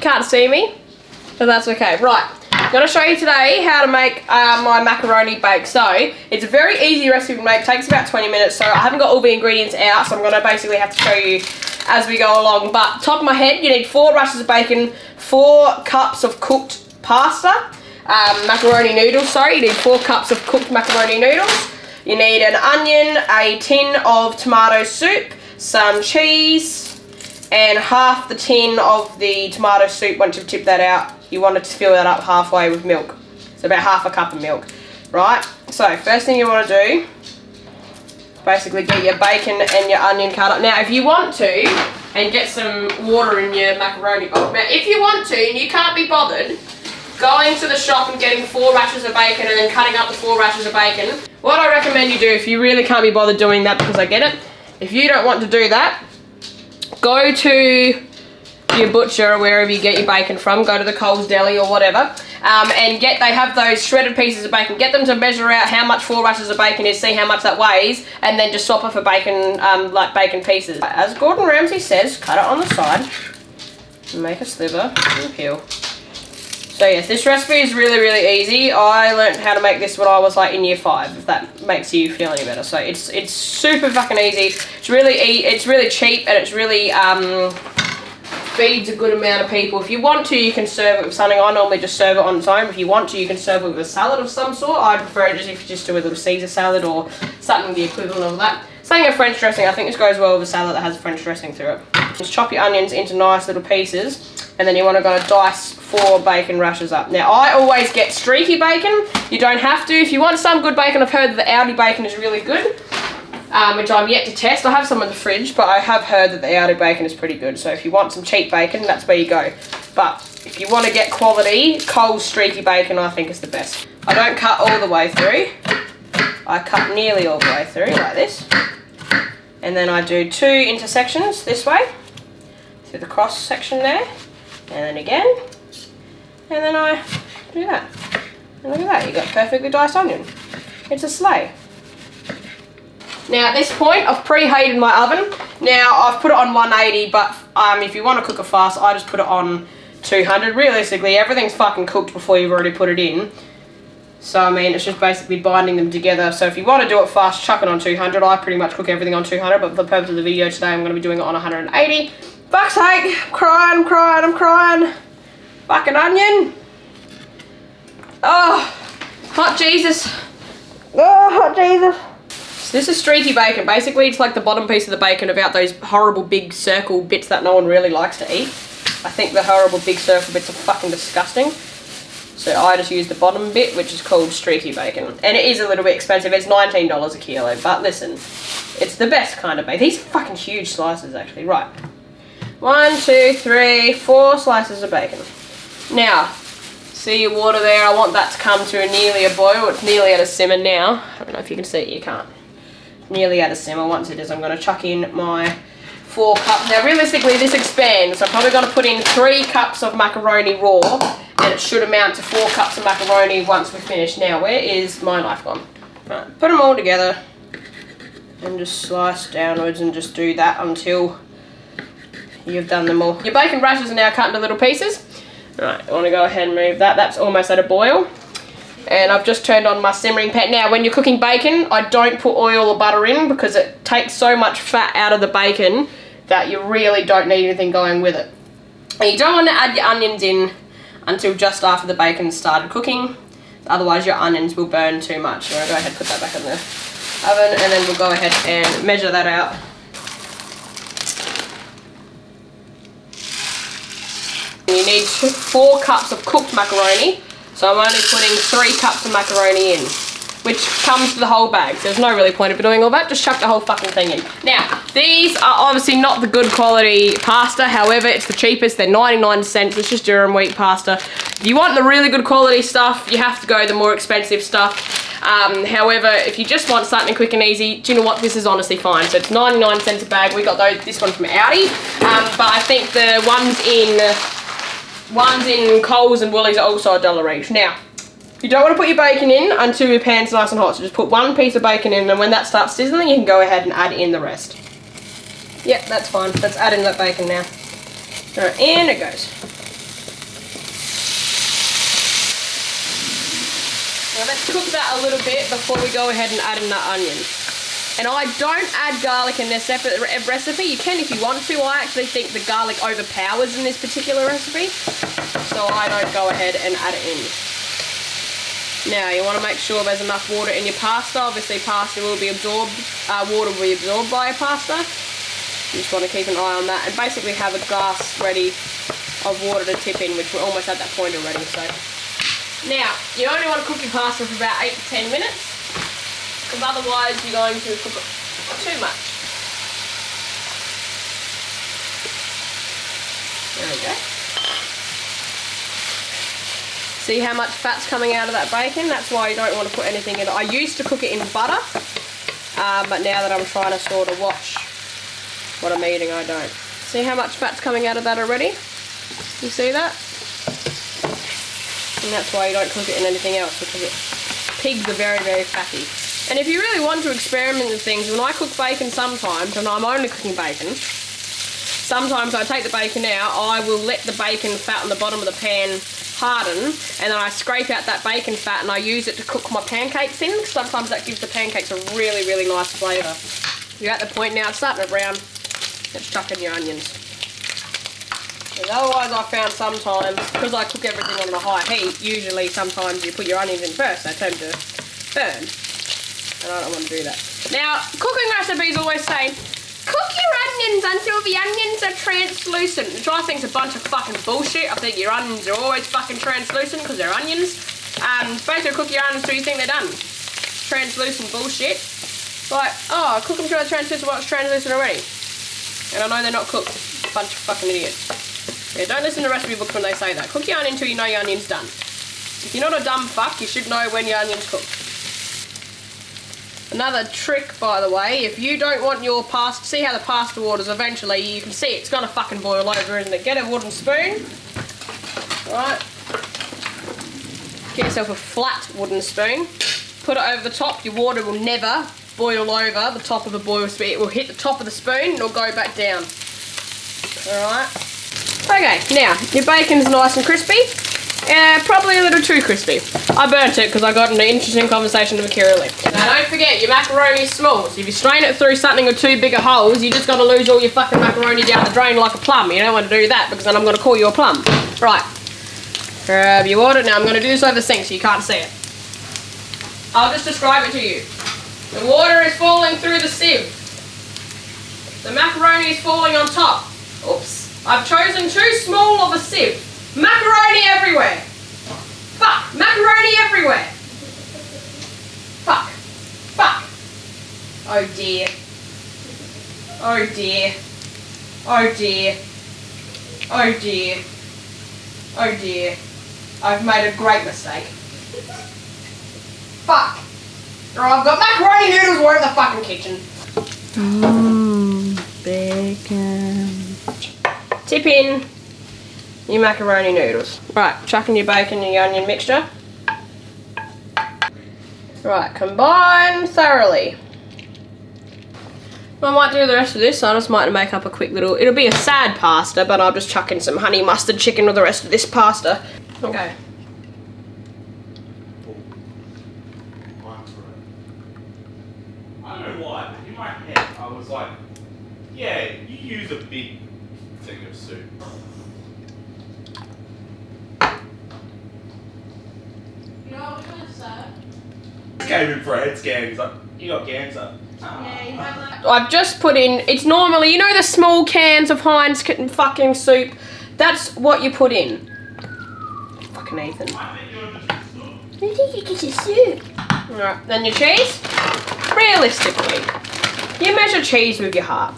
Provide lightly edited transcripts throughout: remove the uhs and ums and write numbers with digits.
can't see me, but that's okay. Right, I'm going to show you today how to make my macaroni bake. So, it's a very easy recipe to make. It takes about 20 minutes, so I haven't got all the ingredients out, so I'm going to basically have to show you as we go along. But, top of my head, you need 4 rashers of bacon, 4 cups of cooked pasta, macaroni noodles, sorry. You need 4 cups of cooked macaroni noodles. You need an onion, a tin of tomato soup, some cheese, and half the tin of the tomato soup. Once you've tipped that out, you want to fill that up halfway with milk. So about half a cup of milk, right? So first thing you want to do, basically get your bacon and your onion cut up. Now if you want to, and get some water in your macaroni bowl. Now if you want to, and you can't be bothered, going to the shop and getting 4 rashers of bacon and then cutting up the 4 rashers of bacon, what I recommend you do, if you really can't be bothered doing that, because I get it, if you don't want to do that, go to your butcher or wherever you get your bacon from, go to the Coles Deli or whatever, and they have those shredded pieces of bacon. Get them to measure out how much 4 rashers of bacon is, see how much that weighs, and then just swap off a bacon, like bacon pieces. As Gordon Ramsay says, cut it on the side, make a sliver, and peel. So yes, this recipe is really, really easy. I learned how to make this when I was like in year 5, if that makes you feel any better. So it's super fucking easy. It's really cheap, and it's really feeds a good amount of people. If you want to, you can serve it with something. I normally just serve it on its own. If you want to, you can serve it with a salad of some sort. I prefer it if you just do a little Caesar salad or something the equivalent of that. Something of French dressing. I think this goes well with a salad that has French dressing through it. Just chop your onions into nice little pieces, and then you want to go dice 4 bacon rashers up. Now I always get streaky bacon. You don't have to. If you want some good bacon, I've heard that the Aldi bacon is really good, which I'm yet to test. I have some in the fridge, but I have heard that the Aldi bacon is pretty good. So if you want some cheap bacon, that's where you go. But if you want to get quality, Coles streaky bacon I think is the best. I don't cut all the way through. I cut nearly all the way through, like this. And then I do 2 intersections this way, through the cross section there, and then again, and then I do that. And look at that, you got perfectly diced onion. It's a sleigh. Now at this point, I've preheated my oven. Now I've put it on 180, but if you want to cook it fast, I just put it on 200. Realistically, everything's fucking cooked before you've already put it in. So I mean, it's just basically binding them together. So if you want to do it fast, chuck it on 200. I pretty much cook everything on 200, but for the purpose of the video today, I'm going to be doing it on 180. Fuck's sake, I'm crying. Fucking onion. Oh, hot Jesus. Oh, hot Jesus. So this is streaky bacon. Basically, it's like the bottom piece of the bacon about those horrible big circle bits that no one really likes to eat. I think the horrible big circle bits are fucking disgusting. So I just use the bottom bit, which is called streaky bacon. And it is a little bit expensive. It's $19 a kilo. But listen, it's the best kind of bacon. These are fucking huge slices, actually. Right. 1, 2, 3, 4 slices of bacon. Now, see your water there? I want that to come to nearly a boil. It's nearly at a simmer now. I don't know if you can see it. You can't. Nearly at a simmer. Once it is, I'm going to chuck in my 4 cups. Now, realistically, this expands. I'm probably going to put in 3 cups of macaroni raw, and it should amount to 4 cups of macaroni once we're finished. Now, where is my knife gone? Right, put them all together and just slice downwards and just do that until you've done them all. Your bacon rashers are now cut into little pieces. Right, I want to go ahead and move that. That's almost at a boil. And I've just turned on my simmering pan. Now, when you're cooking bacon, I don't put oil or butter in because it takes so much fat out of the bacon that you really don't need anything going with it. And you don't want to add your onions in until just after the bacon's started cooking. Otherwise, your onions will burn too much. So I'll go ahead and put that back in the oven, and then we'll go ahead and measure that out. You need 4 cups of cooked macaroni. So I'm only putting 3 cups of macaroni in, which comes to the whole bag. So there's no really point of doing all that. Just chuck the whole fucking thing in. Now, these are obviously not the good quality pasta. However, it's the cheapest. They're 99 cents. It's just durum wheat pasta. If you want the really good quality stuff, you have to go the more expensive stuff. However, if you just want something quick and easy, do you know what? This is honestly fine. So it's 99 cents a bag. We got this one from Aldi. But I think the ones in Coles and Woolies are also $1 each. Now, you don't want to put your bacon in until your pan's nice and hot. So just put 1 piece of bacon in, and when that starts sizzling, you can go ahead and add in the rest. Yep, that's fine. Let's add in that bacon now. Alright, in it goes. Now let's cook that a little bit before we go ahead and add in the onion. And I don't add garlic in this separate recipe. You can if you want to. I actually think the garlic overpowers in this particular recipe, so I don't go ahead and add it in. Now you want to make sure there's enough water in your pasta. Obviously pasta will be absorbed, water will be absorbed by your pasta. You just want to keep an eye on that, and basically have a glass ready of water to tip in, which we're almost at that point already. So now you only want to cook your pasta for about 8 to 10 minutes, because otherwise you're going to cook it too much. There we go. See how much fat's coming out of that bacon? That's why you don't want to put anything in it. I used to cook it in butter, but now that I'm trying to sort of watch what I'm eating, I don't. See how much fat's coming out of that already? You see that? And that's why you don't cook it in anything else, because pigs are very, very fatty. And if you really want to experiment with things, when I cook bacon sometimes, and I'm only cooking bacon, sometimes I take the bacon out, I will let the bacon fat on the bottom of the pan harden, and then I scrape out that bacon fat and I use it to cook my pancakes in. Sometimes that gives the pancakes a really, really nice flavour. You're at the point now, it's starting to brown. Let's chuck in your onions. Because otherwise I found sometimes, because I cook everything on a high heat, usually sometimes you put your onions in first, they tend to burn. And I don't want to do that. Now, cooking recipes always say, cook your onions until the onions are translucent, which I think's a bunch of fucking bullshit. I think your onions are always fucking translucent because they're onions. Basically cook your onions till you think they're done. Translucent bullshit. Like, oh, cook them till they're translucent, well, it's translucent already. And I know they're not cooked. Bunch of fucking idiots. Yeah, don't listen to recipe books when they say that. Cook your onion until you know your onion's done. If you're not a dumb fuck, you should know when your onion's cooked. Another trick, by the way, if you don't want your pasta, see how the pasta waters eventually, you can see it's gonna fucking boil over, isn't it? Get a wooden spoon, right? Get yourself a flat wooden spoon, put it over the top. Your water will never boil over the top of the boil spoon. It will hit the top of the spoon and it'll go back down. Alright. Okay, now, your bacon's nice and crispy. Probably a little too crispy. I burnt it because I got in an interesting conversation with Kira Lee. Now don't forget, your macaroni's small, so if you strain it through something with two bigger holes, you just got to lose all your fucking macaroni down the drain like a plum. You don't want to do that, because then I'm going to call you a plum. Right. Grab your water. Now I'm going to do this over the sink so you can't see it. I'll just describe it to you. The water is falling through the sieve. The macaroni is falling on top. Oops. I've chosen too small of a sieve. Macaroni everywhere. Fuck. Macaroni everywhere. Fuck. Fuck. Oh dear. Oh dear. Oh dear. Oh dear. Oh dear. I've made a great mistake. Fuck. Or I've got macaroni noodles all over the fucking kitchen. Bacon. Tip in your macaroni noodles. Right, chuck in your bacon and your onion mixture. Right, combine thoroughly. I might do the rest of this, so I just might make up a quick little, it'll be a sad pasta, but I'll just chuck in some honey mustard chicken with the rest of this pasta. Okay. I don't know why, but in my head I was like, yeah, you use a big thing of soup. You know what we're gonna say? Came in for a head scan, he's like, you got cancer. Yeah, you have that. I've just put in, it's normally, you know the small cans of Heinz fucking soup? That's what you put in. Fucking Ethan. I think you're just I think you get your soup. Alright, then your cheese. Realistically, you measure cheese with your heart.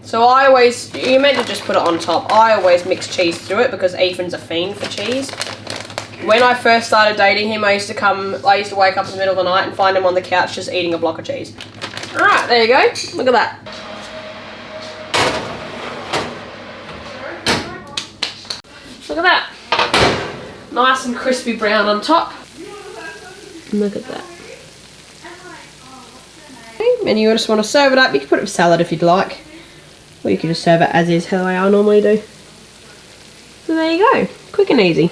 So I always, you're meant to just put it on top. I always mix cheese through it because Ethan's a fiend for cheese. When I first started dating him, I used to wake up in the middle of the night and find him on the couch just eating a block of cheese. Alright, there you go. Look at that. Look at that. Nice and crispy brown on top. Look at that. And you just want to serve it up. You can put it with salad if you'd like. Or you can just serve it as is, how I normally do. So there you go. Quick and easy.